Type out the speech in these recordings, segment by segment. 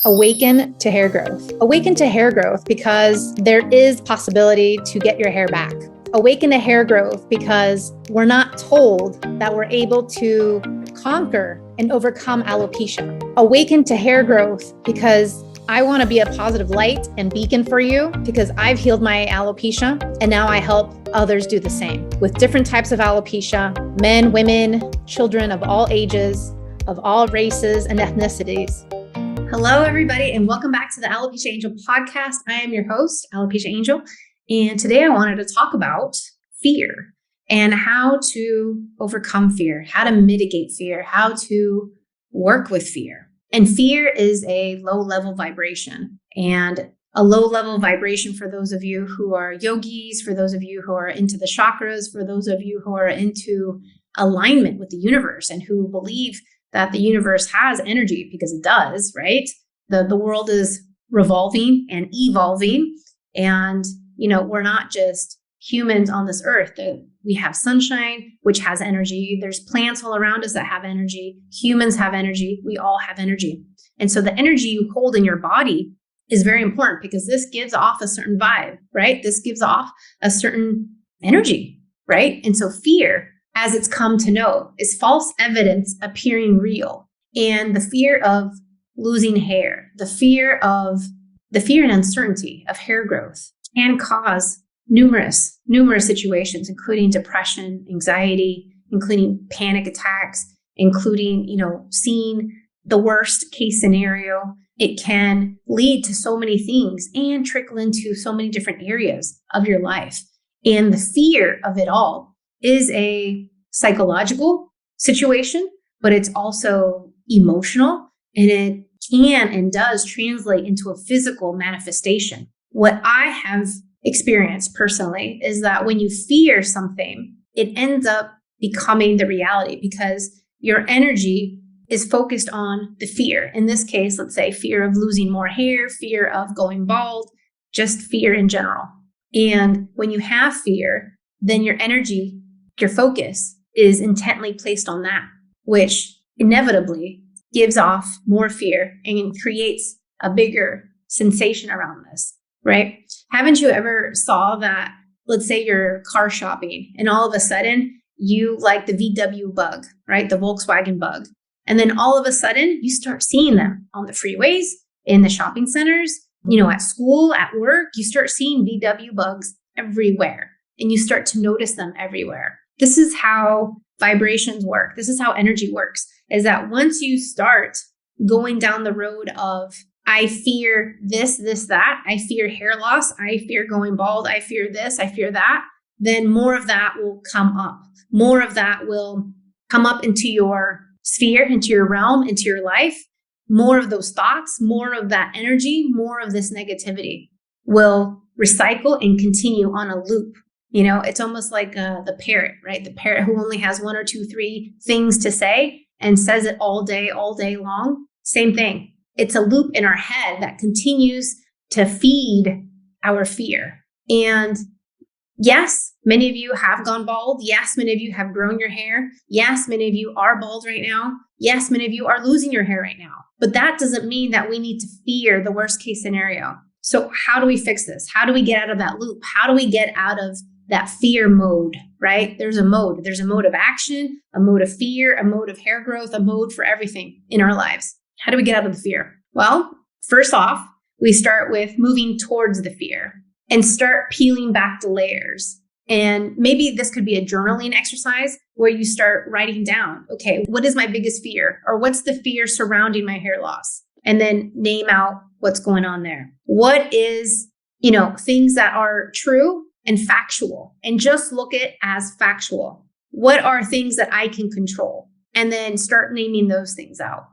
Awaken to hair growth. Awaken to hair growth because there is possibility to get your hair back. Awaken to hair growth because we're not told that we're able to conquer and overcome alopecia. Awaken to hair growth because I want to be a positive light and beacon for you because I've healed my alopecia and now I help others do the same with different types of alopecia, men, women, children of all ages, of all races and ethnicities. Hello, everybody, and welcome back to the Alopecia Angel podcast. I am your host, Alopecia Angel, and today I wanted to talk about fear and how to overcome fear, how to mitigate fear, how to work with fear. And fear is a low-level vibration, and a low-level vibration for those of you who are yogis, for those of you who are into the chakras, for those of you who are into alignment with the universe and who believe that the universe has energy, because it does, right? The world is revolving and evolving. And, we're not just humans on this earth. We have sunshine, which has energy. There's plants all around us that have energy. Humans have energy. We all have energy. And so the energy you hold in your body is very important because this gives off a certain vibe, right? This gives off a certain energy, right? And so fear, as it's come to know, is false evidence appearing real. And the fear of losing hair, the fear and uncertainty of hair growth can cause numerous situations, including depression, anxiety, including panic attacks, including, seeing the worst case scenario. It can lead to so many things and trickle into so many different areas of your life. And the fear of it all is a psychological situation, but it's also emotional, and it can and does translate into a physical manifestation. What I have experienced personally is that when you fear something, it ends up becoming the reality because your energy is focused on the fear. In this case, let's say fear of losing more hair, fear of going bald, just fear in general. And when you have fear, then your energy, your focus is intently placed on that, which inevitably gives off more fear and creates a bigger sensation around this, right? Haven't you ever saw that, let's say you're car shopping and all of a sudden you like the VW bug, right? The Volkswagen bug. And then all of a sudden you start seeing them on the freeways, in the shopping centers, at school, at work, you start seeing VW bugs everywhere and you start to notice them everywhere. This is how vibrations work. This is how energy works, is that once you start going down the road of, I fear this, that, I fear hair loss, I fear going bald, I fear this, I fear that, then more of that will come up. More of that will come up into your sphere, into your realm, into your life. More of those thoughts, more of that energy, more of this negativity will recycle and continue on a loop. It's almost like the parrot, right? The parrot who only has 1 or 2, 3 things to say and says it all day long. Same thing. It's a loop in our head that continues to feed our fear. And yes, many of you have gone bald. Yes, many of you have grown your hair. Yes, many of you are bald right now. Yes, many of you are losing your hair right now. But that doesn't mean that we need to fear the worst case scenario. So how do we fix this? How do we get out of that loop? How do we get out of that fear mode, right? There's a mode. There's a mode of action, a mode of fear, a mode of hair growth, a mode for everything in our lives. How do we get out of the fear? Well, first off, we start with moving towards the fear and start peeling back the layers. And maybe this could be a journaling exercise where you start writing down, okay, what is my biggest fear? Or what's the fear surrounding my hair loss? And then name out what's going on there. What is, things that are true and factual, and just look at it as factual. What are things that I can control? And then start naming those things out.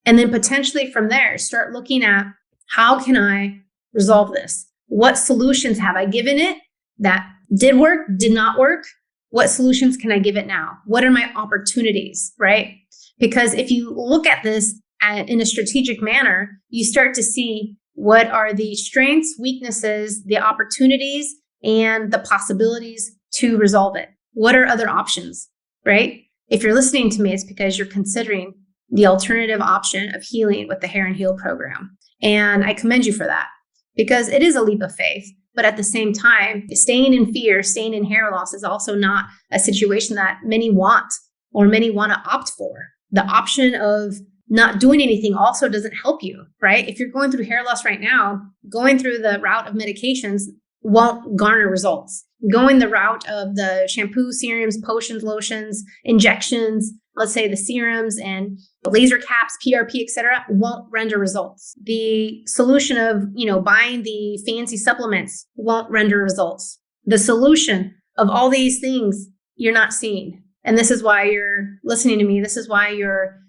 And then potentially from there, start looking at, how can I resolve this? What solutions have I given it that did work, did not work? What solutions can I give it now? What are my opportunities, right? Because if you look at this in a strategic manner, you start to see what are the strengths, weaknesses, the opportunities, and the possibilities to resolve it. What are other options, right? If you're listening to me, it's because you're considering the alternative option of healing with the Hair and Heal program. And I commend you for that, because it is a leap of faith. But at the same time, staying in fear, staying in hair loss is also not a situation that many want or many want to opt for. The option of not doing anything also doesn't help you, right? If you're going through hair loss right now, going through the route of medications won't garner results. Going the route of the shampoo, serums, potions, lotions, injections, let's say the serums and laser caps, PRP, etc., won't render results. The solution of, buying the fancy supplements won't render results. The solution of all these things you're not seeing. And this is why you're listening to me. This is why you're,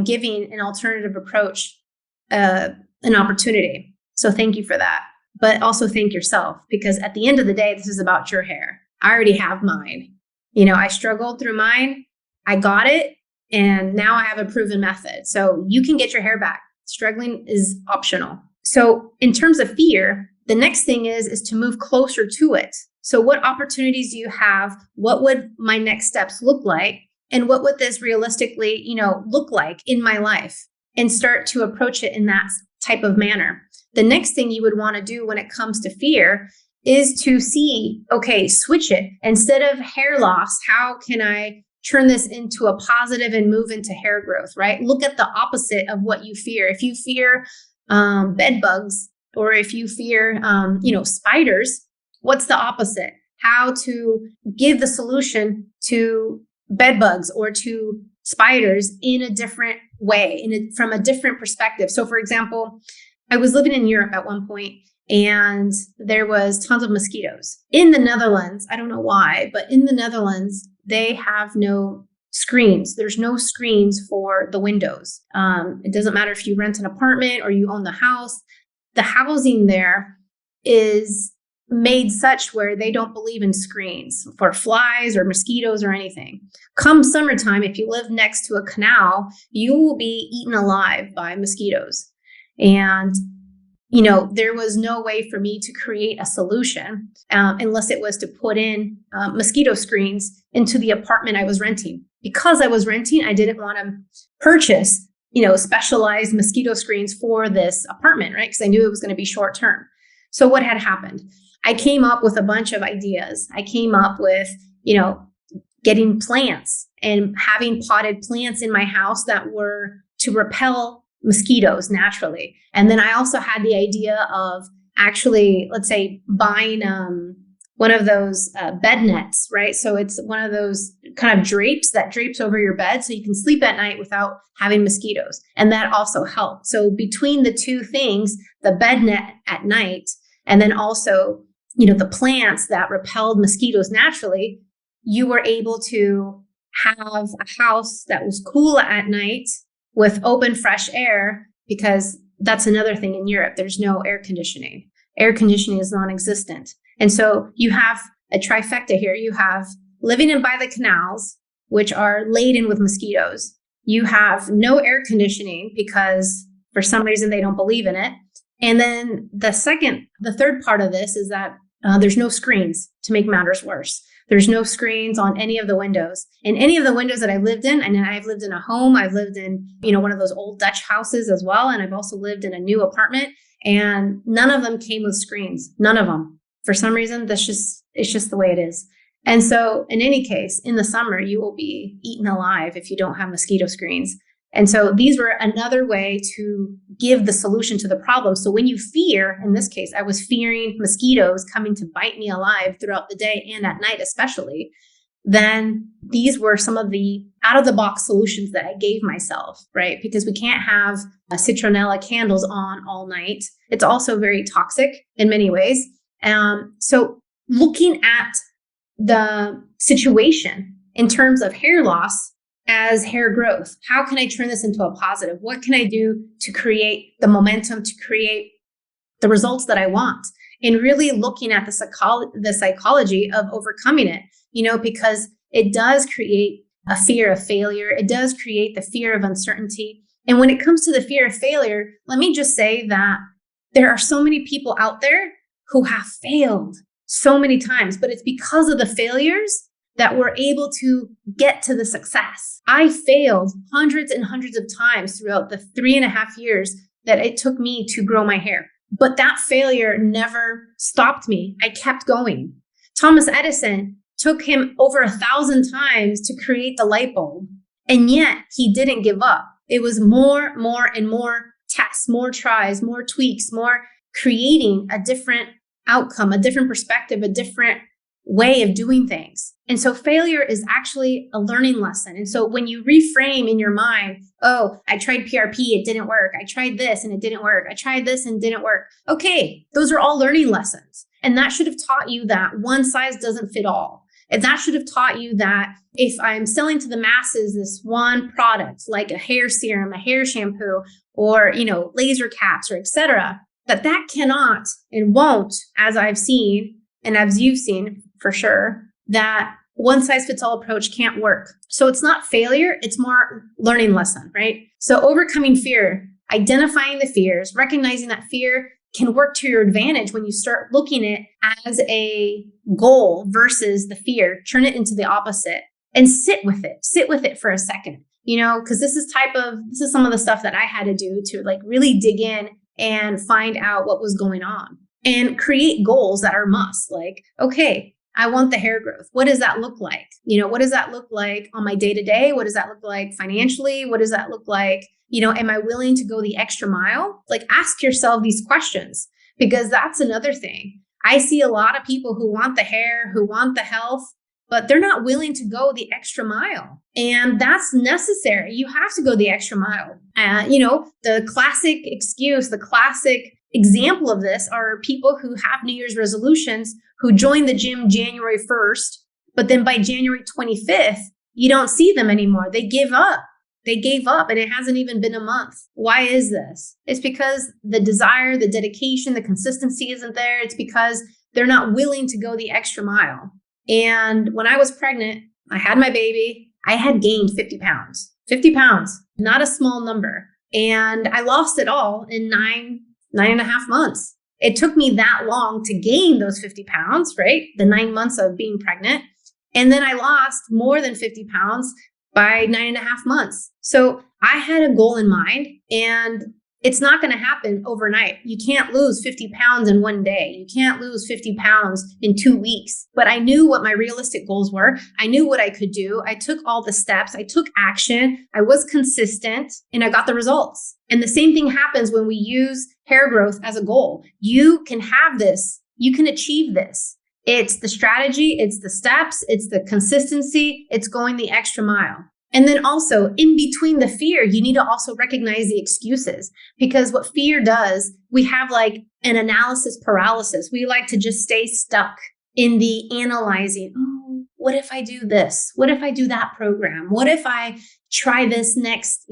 giving an alternative approach an opportunity. So thank you for that. But also thank yourself, because at the end of the day, this is about your hair. I already have mine. I struggled through mine. I got it. And now I have a proven method. So you can get your hair back. Struggling is optional. So in terms of fear, the next thing is to move closer to it. So what opportunities do you have? What would my next steps look like? And what would this realistically, look like in my life? And start to approach it in that type of manner. The next thing you would want to do when it comes to fear is to see, okay, switch it. Instead of hair loss, how can I turn this into a positive and move into hair growth, right? Look at the opposite of what you fear. If you fear bed bugs, or if you fear, spiders, what's the opposite? How to give the solution to bed bugs or to spiders in a different way, from a different perspective. So for example, I was living in Europe at one point, and there was tons of mosquitoes. In the Netherlands, I don't know why, but in the Netherlands, they have no screens. There's no screens for the windows. It doesn't matter if you rent an apartment or you own the house. The housing there is made such where they don't believe in screens for flies or mosquitoes or anything. Come summertime, if you live next to a canal, you will be eaten alive by mosquitoes. And there was no way for me to create a solution unless it was to put in mosquito screens into the apartment I was renting. Because I was renting, I didn't want to purchase, specialized mosquito screens for this apartment, right? Because I knew it was going to be short term. So what had happened? I came up with a bunch of ideas. I came up with, getting plants and having potted plants in my house that were to repel mosquitoes naturally. And then I also had the idea of actually, let's say, buying one of those bed nets, right? So it's one of those kind of drapes that drapes over your bed so you can sleep at night without having mosquitoes. And that also helped. So between the two things, the bed net at night, and then also, the plants that repelled mosquitoes naturally, you were able to have a house that was cool at night with open, fresh air, because that's another thing in Europe. There's no air conditioning. Air conditioning is non-existent. And so you have a trifecta here. You have living in by the canals, which are laden with mosquitoes. You have no air conditioning because for some reason they don't believe in it. And then the third part of this is that there's no screens to make matters worse. There's no screens on any of the windows. In any of the windows that I've lived in, and I've lived in a home, I've lived in, one of those old Dutch houses as well. And I've also lived in a new apartment, and none of them came with screens. None of them. For some reason, it's just the way it is. And so in any case, in the summer, you will be eaten alive if you don't have mosquito screens. And so these were another way to give the solution to the problem. So when you fear, in this case, I was fearing mosquitoes coming to bite me alive throughout the day and at night especially, then these were some of the out-of-the-box solutions that I gave myself, right? Because we can't have citronella candles on all night. It's also very toxic in many ways. So looking at the situation in terms of hair loss as hair growth, how can I turn this into a positive? What can I do to create the momentum, to create the results that I want? And really looking at the psychology of overcoming it, because it does create a fear of failure. It does create the fear of uncertainty. And when it comes to the fear of failure, let me just say that there are so many people out there who have failed so many times, but it's because of the failures that were able to get to the success. I failed hundreds and hundreds of times throughout the 3.5 years that it took me to grow my hair. But that failure never stopped me. I kept going. Thomas Edison took him over 1,000 times to create the light bulb, and yet he didn't give up. It was more and more tests, more tries, more tweaks, more creating a different outcome, a different perspective, a different way of doing things. And so failure is actually a learning lesson. And so when you reframe in your mind, oh, I tried PRP, it didn't work. I tried this and it didn't work. I tried this and it didn't work. Okay, those are all learning lessons. And that should have taught you that one size doesn't fit all. And that should have taught you that if I'm selling to the masses this one product, like a hair serum, a hair shampoo, or, laser caps or etc., that cannot and won't, as I've seen, and as you've seen for sure, that one size fits all approach can't work. So it's not failure, it's more learning lesson, right? So overcoming fear, identifying the fears, recognizing that fear can work to your advantage when you start looking at it as a goal versus the fear, turn it into the opposite and sit with it for a second, because this is some of the stuff that I had to do to really dig in and find out what was going on and create goals that are must. Like, okay, I want the hair growth. What does that look like? What does that look like on my day-to-day? What does that look like financially? What does that look like? Am I willing to go the extra mile? Ask yourself these questions, because that's another thing. I see a lot of people who want the hair, who want the health, but they're not willing to go the extra mile. And that's necessary. You have to go the extra mile. The classic excuse, the classic example of this are people who have New Year's resolutions who join the gym January 1st, but then by January 25th, you don't see them anymore. They give up. They gave up and it hasn't even been a month. Why is this? It's because the desire, the dedication, the consistency isn't there. It's because they're not willing to go the extra mile. And when I was pregnant, I had my baby, I had gained 50 pounds. 50 pounds, not a small number. And I lost it all in 9.5 months. It took me that long to gain those 50 pounds, right? The 9 months of being pregnant. And then I lost more than 50 pounds by 9.5 months. So I had a goal in mind, and it's not going to happen overnight. You can't lose 50 pounds in one day. You can't lose 50 pounds in 2 weeks. But I knew what my realistic goals were. I knew what I could do. I took all the steps. I took action. I was consistent, and I got the results. And the same thing happens when we use hair growth as a goal. You can have this. You can achieve this. It's the strategy. It's the steps. It's the consistency. It's going the extra mile. And then also in between the fear, you need to also recognize the excuses, because what fear does, we have an analysis paralysis. We like to just stay stuck in the analyzing. Oh, what if I do this? What if I do that program? What if I try this next,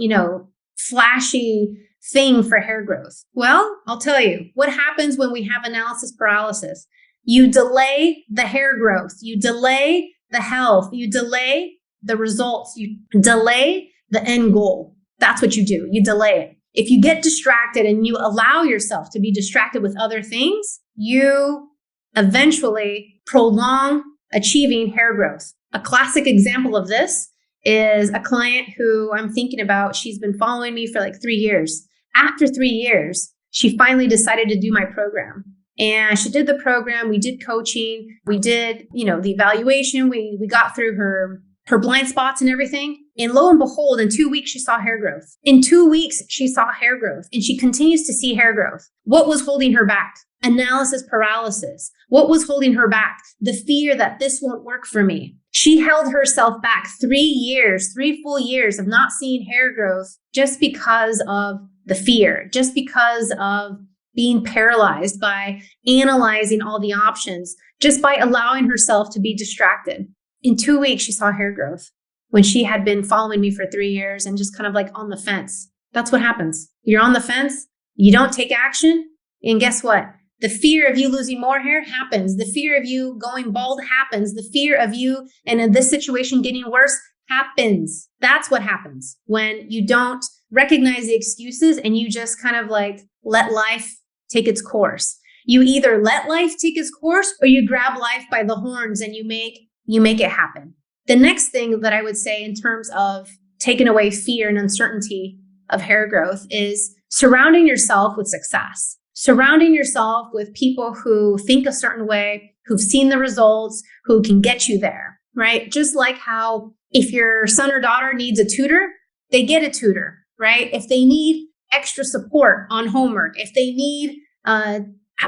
flashy thing for hair growth? Well, I'll tell you what happens when we have analysis paralysis. You delay the hair growth. You delay the health. You delay the results. You delay the end goal. That's what you do. You delay it. If you get distracted and you allow yourself to be distracted with other things, you eventually prolong achieving hair growth. A classic example of this is a client who I'm thinking about. She's been following me for 3 years. After 3 years, she finally decided to do my program. And she did the program. We did coaching. We did, the evaluation. We got through her blind spots and everything. And lo and behold, in 2 weeks, she saw hair growth. In 2 weeks, she saw hair growth, and she continues to see hair growth. What was holding her back? Analysis paralysis. What was holding her back? The fear that this won't work for me. She held herself back 3 years, 3 full years of not seeing hair growth just because of the fear, just because of being paralyzed by analyzing all the options, just by allowing herself to be distracted. In 2 weeks, she saw hair growth when she had been following me for 3 years and just kind of on the fence. That's what happens. You're on the fence, you don't take action, and guess what? The fear of you losing more hair happens. The fear of you going bald happens. The fear of you, and in this situation, getting worse happens. That's what happens when you don't recognize the excuses and you just kind of let life take its course. You either let life take its course or you grab life by the horns and you make you make it happen. The next thing that I would say in terms of taking away fear and uncertainty of hair growth is surrounding yourself with success. Surrounding yourself with people who think a certain way, who've seen the results, who can get you there, right? Just like how if your son or daughter needs a tutor, they get a tutor, right? If they need extra support on homework, if they need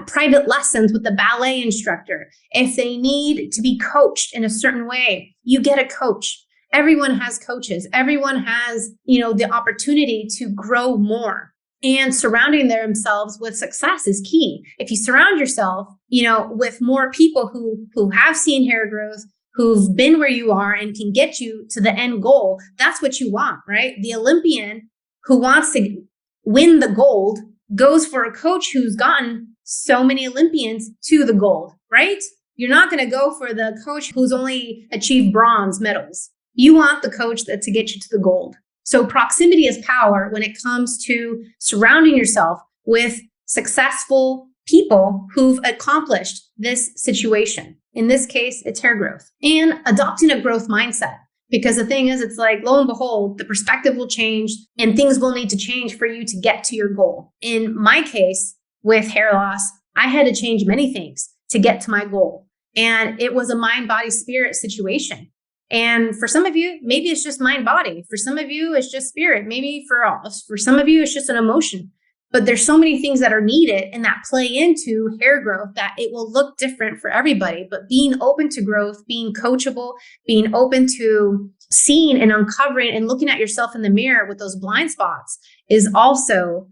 private lessons with the ballet instructor, if they need to be coached in a certain way, you get a coach. Everyone has coaches. Everyone has, the opportunity to grow more. And surrounding themselves with success is key. If you surround yourself, with more people who have seen hair growth, who've been where you are and can get you to the end goal, that's what you want, right? The Olympian who wants to win the gold goes for a coach who's gotten so many Olympians to the gold, right? You're not going to go for the coach who's only achieved bronze medals. You want the coach to get you to the gold. So proximity is power when it comes to surrounding yourself with successful people who've accomplished this situation. In this case, it's hair growth, and adopting a growth mindset. Because the thing is, it's like, lo and behold, the perspective will change and things will need to change for you to get to your goal. In my case, with hair loss, I had to change many things to get to my goal. And it was a mind, body, spirit situation. And for some of you, maybe it's just mind, body. For some of you, it's just spirit. Maybe for some of you, it's just an emotion. But there's so many things that are needed and that play into hair growth that it will look different for everybody. But being open to growth, being coachable, being open to seeing and uncovering and looking at yourself in the mirror with those blind spots is also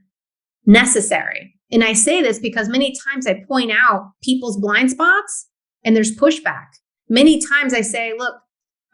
necessary. And I say this because many times I point out people's blind spots and there's pushback. Many times I say, look,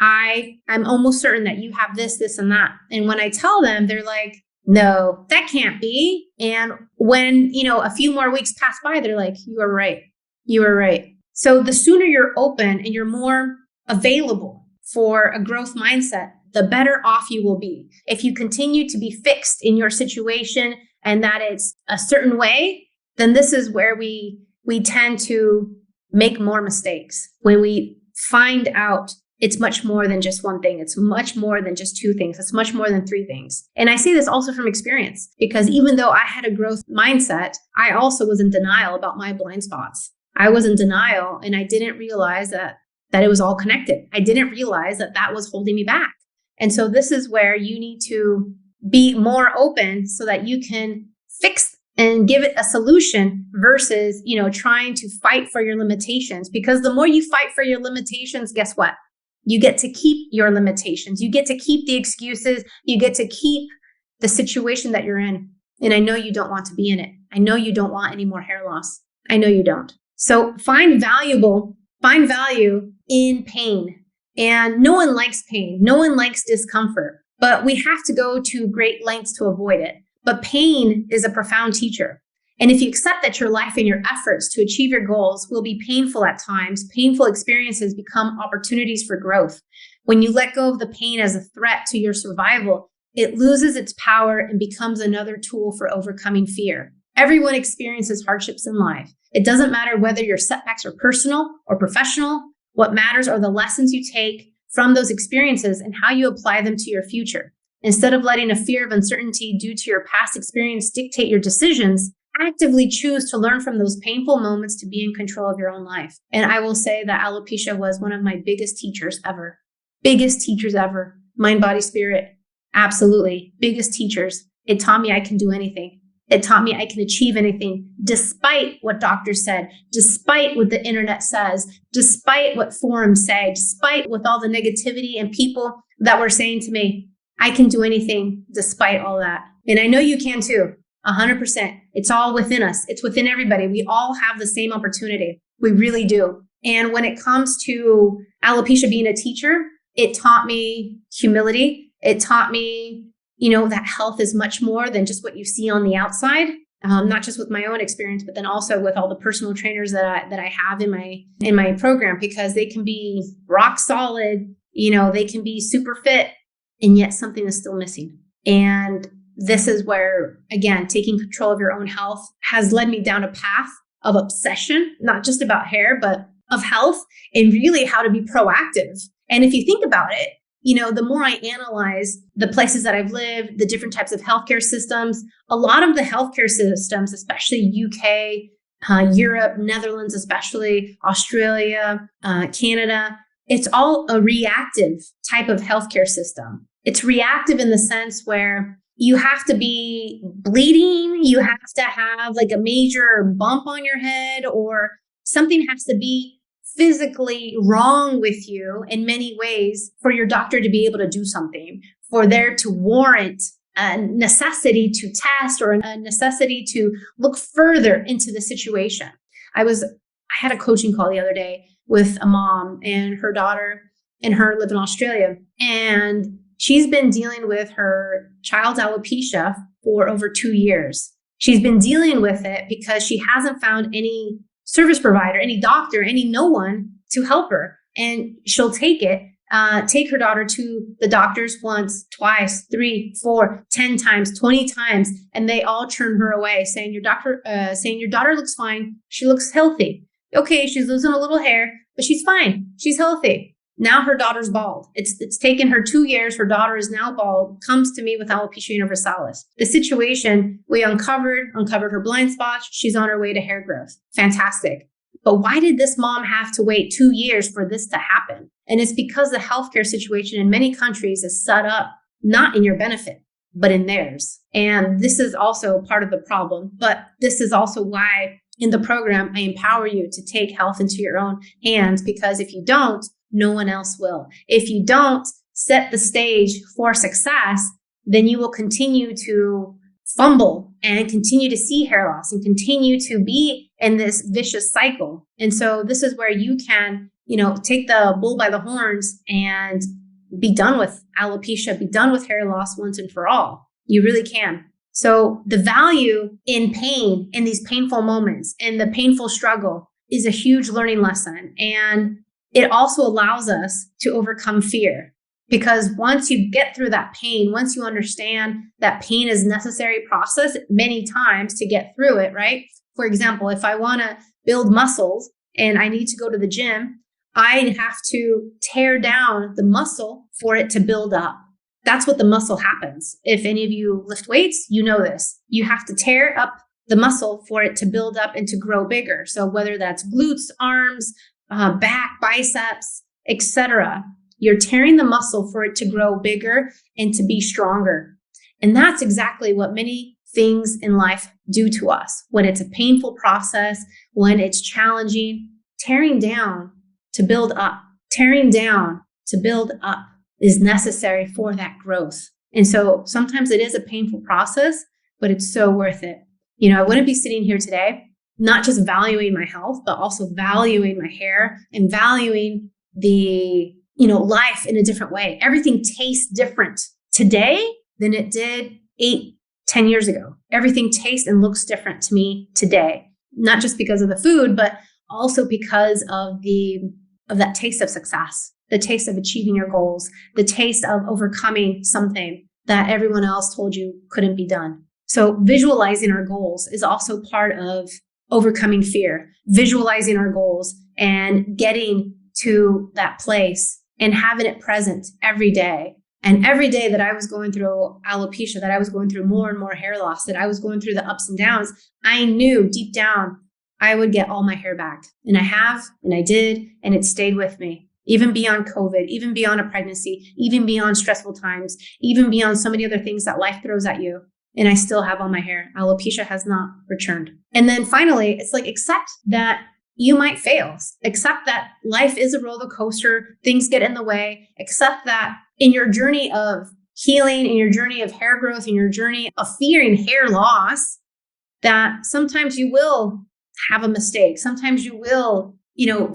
I'm almost certain that you have this, this, and that. And when I tell them, they're like, no, that can't be. And when, a few more weeks pass by, they're like, you are right. You are right. So the sooner you're open and you're more available for a growth mindset, the better off you will be. If you continue to be fixed in your situation and that it's a certain way, then this is where we tend to make more mistakes. When we find out it's much more than just one thing. It's much more than just two things. It's much more than three things. And I say this also from experience, because even though I had a growth mindset, I also was in denial about my blind spots. I was in denial and I didn't realize that it was all connected. I didn't realize that was holding me back. And so this is where you need to be more open so that you can fix and give it a solution versus, trying to fight for your limitations. Because the more you fight for your limitations, guess what? You get to keep your limitations. You get to keep the excuses. You get to keep the situation that you're in. And I know you don't want to be in it. I know you don't want any more hair loss. I know you don't. So find value in pain. And no one likes pain. No one likes discomfort, but we have to go to great lengths to avoid it. But pain is a profound teacher. And if you accept that your life and your efforts to achieve your goals will be painful at times, painful experiences become opportunities for growth. When you let go of the pain as a threat to your survival, it loses its power and becomes another tool for overcoming fear. Everyone experiences hardships in life. It doesn't matter whether your setbacks are personal or professional. What matters are the lessons you take from those experiences and how you apply them to your future. Instead of letting a fear of uncertainty due to your past experience dictate your decisions, actively choose to learn from those painful moments to be in control of your own life. And I will say that alopecia was one of my biggest teachers ever. Biggest teachers ever. Mind, body, spirit. Absolutely. Biggest teachers. It taught me I can do anything. It taught me I can achieve anything despite what doctors said, despite what the internet says, despite what forums say, despite with all the negativity and people that were saying to me, I can do anything despite all that. And I know you can too. 100%. It's all within us. It's within everybody. We all have the same opportunity. We really do. And when it comes to alopecia being a teacher, it taught me humility. It taught me, that health is much more than just what you see on the outside. Not just with my own experience, but then also with all the personal trainers that I have in my program, because they can be rock solid, they can be super fit, and yet something is still missing. And this is where, again, taking control of your own health has led me down a path of obsession, not just about hair, but of health and really how to be proactive. And if you think about it, the more I analyze the places that I've lived, the different types of healthcare systems, a lot of the healthcare systems, especially UK, Europe, Netherlands, especially Australia, Canada, it's all a reactive type of healthcare system. It's reactive in the sense where you have to be bleeding, you have to have like a major bump on your head, or something has to be physically wrong with you in many ways for your doctor to be able to do something, for there to warrant a necessity to test or a necessity to look further into the situation. I had a coaching call the other day with a mom and her daughter and her live in Australia. And she's been dealing with her child's alopecia for over 2 years. She's been dealing with it because she hasn't found any service provider, any doctor, no one to help her. And she'll take her daughter to the doctors once, twice, 3, 4, 10 times, 20 times, and they all turn her away, saying your daughter looks fine. She looks healthy. Okay, she's losing a little hair, but she's fine. She's healthy. Now her daughter's bald. It's taken her 2 years. Her daughter is now bald, comes to me with alopecia universalis. The situation, we uncovered her blind spots. She's on her way to hair growth. Fantastic. But why did this mom have to wait 2 years for this to happen? And it's because the healthcare situation in many countries is set up not in your benefit, but in theirs. And this is also part of the problem. But this is also why in the program, I empower you to take health into your own hands, because if you don't, no one else will. If you don't set the stage for success, then you will continue to fumble and continue to see hair loss and continue to be in this vicious cycle. And so this is where you can, take the bull by the horns and be done with alopecia, be done with hair loss once and for all. You really can. So the value in pain, in these painful moments, in the painful struggle, is a huge learning lesson. And it also allows us to overcome fear, because once you get through that pain, once you understand that pain is a necessary process many times to get through it, right? For example, if I want to build muscles and I need to go to the gym, I have to tear down the muscle for it to build up. That's what the muscle happens. If any of you lift weights, you know this. You have to tear up the muscle for it to build up and to grow bigger. So whether that's glutes, arms, back, biceps, etc., you're tearing the muscle for it to grow bigger and to be stronger. And that's exactly what many things in life do to us. When it's a painful process, when it's challenging, tearing down to build up, tearing down to build up is necessary for that growth. And so sometimes it is a painful process, but it's so worth it. I wouldn't be sitting here today not just valuing my health, but also valuing my hair and valuing the, life in a different way. Everything tastes different today than it did 8, 10 years ago. Everything tastes and looks different to me today, not just because of the food, but also because of that taste of success, the taste of achieving your goals, the taste of overcoming something that everyone else told you couldn't be done. So visualizing our goals is also part of overcoming fear, visualizing our goals and getting to that place and having it present every day. And every day that I was going through alopecia, that I was going through more and more hair loss, that I was going through the ups and downs, I knew deep down I would get all my hair back. And I have, and I did, and it stayed with me. Even beyond COVID, even beyond a pregnancy, even beyond stressful times, even beyond so many other things that life throws at you. And I still have all my hair. Alopecia has not returned. And then finally, it's like, accept that you might fail. Accept that life is a roller coaster. Things get in the way. Accept that in your journey of healing, in your journey of hair growth, in your journey of fearing hair loss, that sometimes you will have a mistake. Sometimes you will,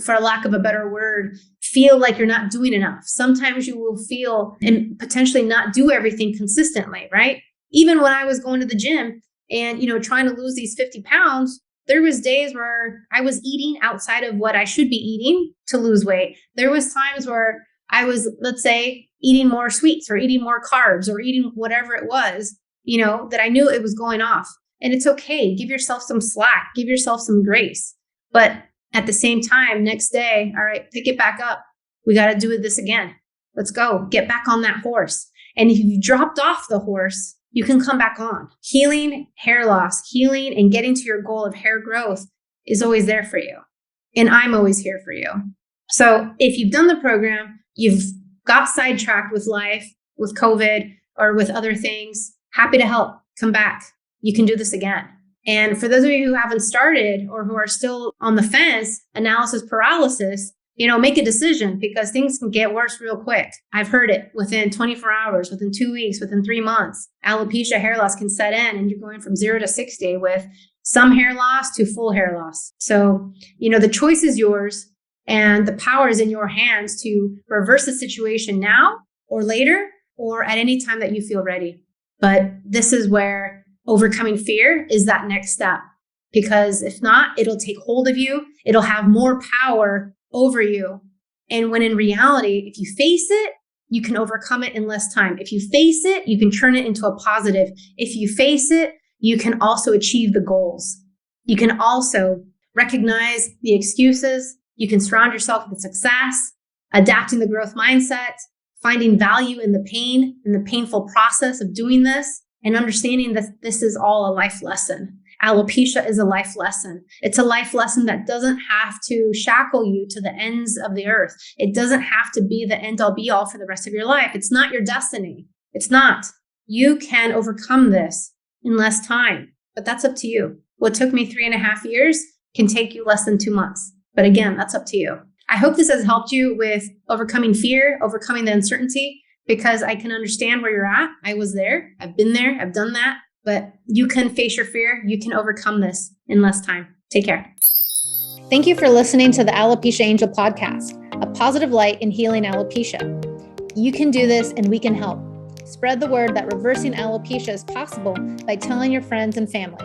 for lack of a better word, feel like you're not doing enough. Sometimes you will feel and potentially not do everything consistently, right? Even when I was going to the gym and, trying to lose these 50 pounds, there was days where I was eating outside of what I should be eating to lose weight. There was times where I was, let's say, eating more sweets or eating more carbs or eating whatever it was, that I knew it was going off. And it's okay. Give yourself some slack. Give yourself some grace. But At the same time, next day, all right, pick it back up. We got to do this again. Let's go. Get back on that horse. And if you dropped off the horse, you can come back on. Healing hair loss, healing and getting to your goal of hair growth is always there for you. And I'm always here for you. So if you've done the program, you've got sidetracked with life, with COVID, or with other things, happy to help. Come back. You can do this again. And for those of you who haven't started or who are still on the fence, analysis paralysis, make a decision because things can get worse real quick. I've heard it within 24 hours, within 2 weeks, within 3 months. Alopecia hair loss can set in and you're going from 0 to 60 with some hair loss to full hair loss. So, the choice is yours and the power is in your hands to reverse the situation now or later or at any time that you feel ready. But this is where overcoming fear is that next step, because if not, it'll take hold of you. It'll have more power over you. And when in reality, if you face it, you can overcome it in less time. If you face it, you can turn it into a positive. If you face it, you can also achieve the goals. You can also recognize the excuses. You can surround yourself with success, adapting the growth mindset, finding value in the pain, in the painful process of doing this, and understanding that this is all a life lesson. Alopecia is a life lesson. It's a life lesson that doesn't have to shackle you to the ends of the earth. It doesn't have to be the end all be all for the rest of your life. It's not your destiny. It's not. You can overcome this in less time, but that's up to you. What took me 3.5 years can take you less than 2 months. But again, that's up to you. I hope this has helped you with overcoming fear, overcoming the uncertainty, because I can understand where you're at. I was there. I've been there. I've done that. But you can face your fear. You can overcome this in less time. Take care. Thank you for listening to the Alopecia Angel podcast, a positive light in healing alopecia. You can do this and we can help. Spread the word that reversing alopecia is possible by telling your friends and family.